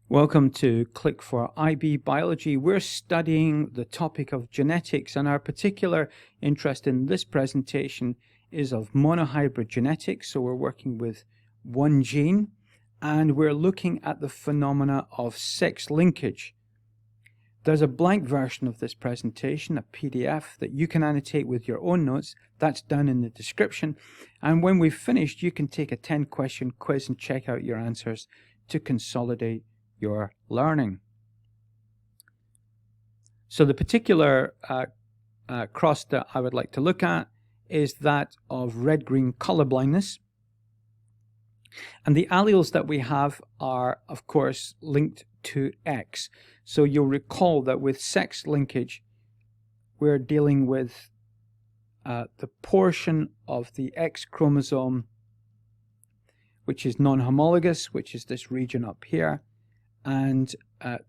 Welcome to Click for IB Biology. We're studying the topic of genetics, and our particular interest in this presentation is of monohybrid genetics. So we're working with one gene, and we're looking at the phenomena of sex linkage. There's a blank version of this presentation, a PDF, that you can annotate with your own notes. That's down in the description. And when we've finished, you can take a 10-question quiz and check out your answers to consolidate your learning. So the particular cross that I would like to look at is that of red-green color blindness. And the alleles that we have are, of course, linked to X. So you'll recall that with sex linkage, we're dealing with the portion of the X chromosome which is non-homologous, which is this region up here. And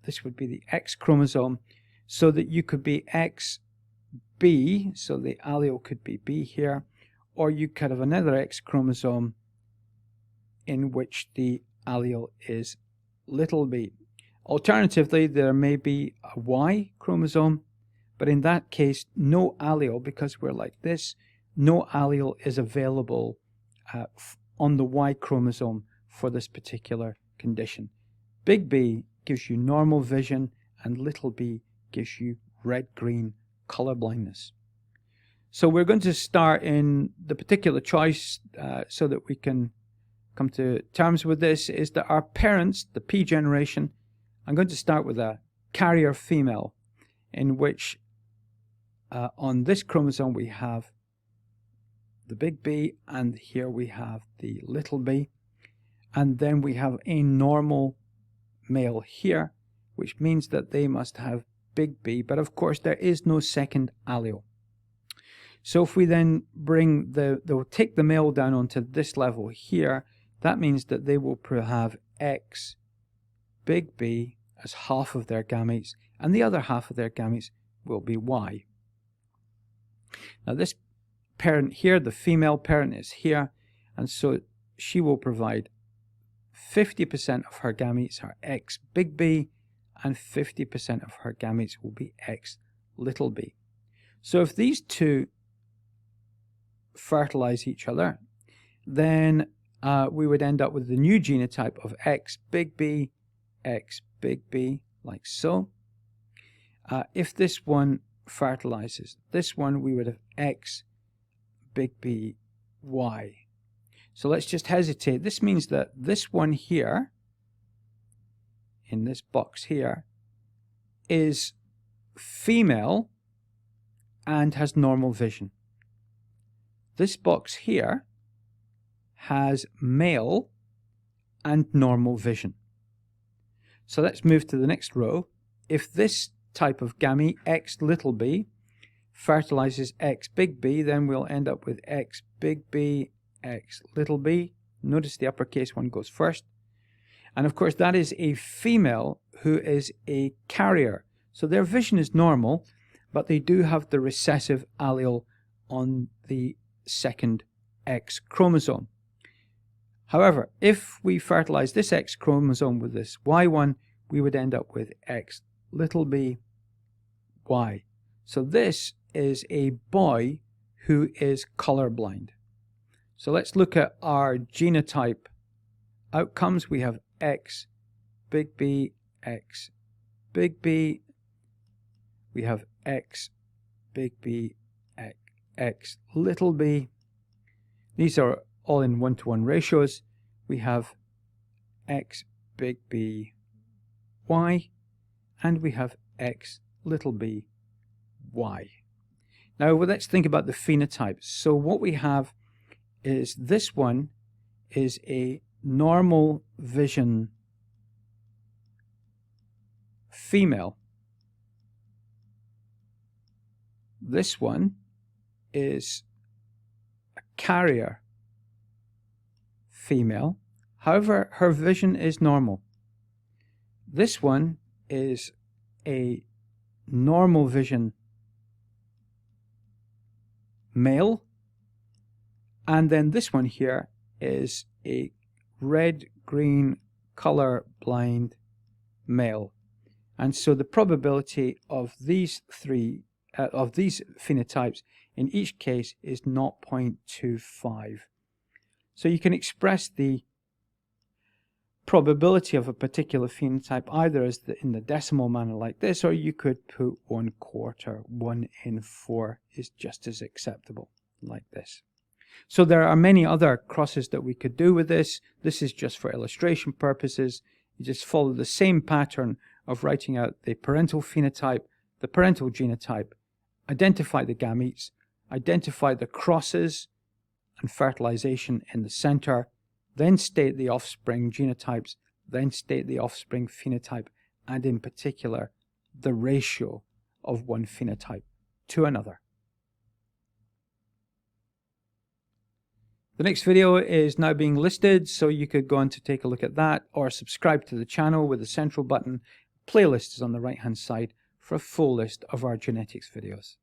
this would be the X chromosome, so that you could be XB, so the allele could be B here, or you could have another X chromosome in which the allele is little b. Alternatively, there may be a Y chromosome, but in that case, no allele, because we're like this, no allele is available on the Y chromosome for this particular condition. Big B gives you normal vision, and little b gives you red-green color blindness. So we're going to start in the particular choice so that we can come to terms with this, is that our parents, the P generation, I'm going to start with a carrier female, in which on this chromosome we have the big B, and here we have the little b, and then we have a normal male here, which means that they must have big B, but of course there is no second allele. So if we then bring they'll take the male down onto this level here, that means that they will have X big B as half of their gametes, and the other half of their gametes will be Y. Now this parent here, the female parent, is here, and so she will provide 50% of her gametes are X big B, and 50% of her gametes will be X little b. So if these two fertilize each other, then we would end up with the new genotype of X big B, like so. If this one fertilizes this one, we would have X big B, Y. So let's just hesitate. This means that this one here, in this box here, is female and has normal vision. This box here has male and normal vision. So let's move to the next row. If this type of gamete, X little b, fertilizes X big B, then we'll end up with X big B, X little b. Notice the uppercase one goes first. And of course that is a female who is a carrier. So their vision is normal, but they do have the recessive allele on the second X chromosome. However, if we fertilize this X chromosome with this Y one, we would end up with X little b, Y. So this is a boy who is colorblind. So let's look at our genotype outcomes. We have X big B, X big B. We have X big B, X little b. These are all in 1-to-1 ratios. We have X big B, Y, and we have X little b, Y. Now let's think about the phenotypes. So what we have is this one is a normal vision female. This one is a carrier female. However, her vision is normal. This one is a normal vision male, and then this one here is a red-green color blind male. And so the probability of these phenotypes in each case is 0.25. So you can express the probability of a particular phenotype either as in the decimal manner like this, or you could put 1/4. 1 in 4 is just as acceptable like this. So there are many other crosses that we could do with this. This is just for illustration purposes. You just follow the same pattern of writing out the parental phenotype, the parental genotype, identify the gametes, identify the crosses and fertilization in the center, then state the offspring genotypes, then state the offspring phenotype, and in particular, the ratio of one phenotype to another. The next video is now being listed, so you could go on to take a look at that, or subscribe to the channel with the central button. Playlist is on the right-hand side for a full list of our genetics videos.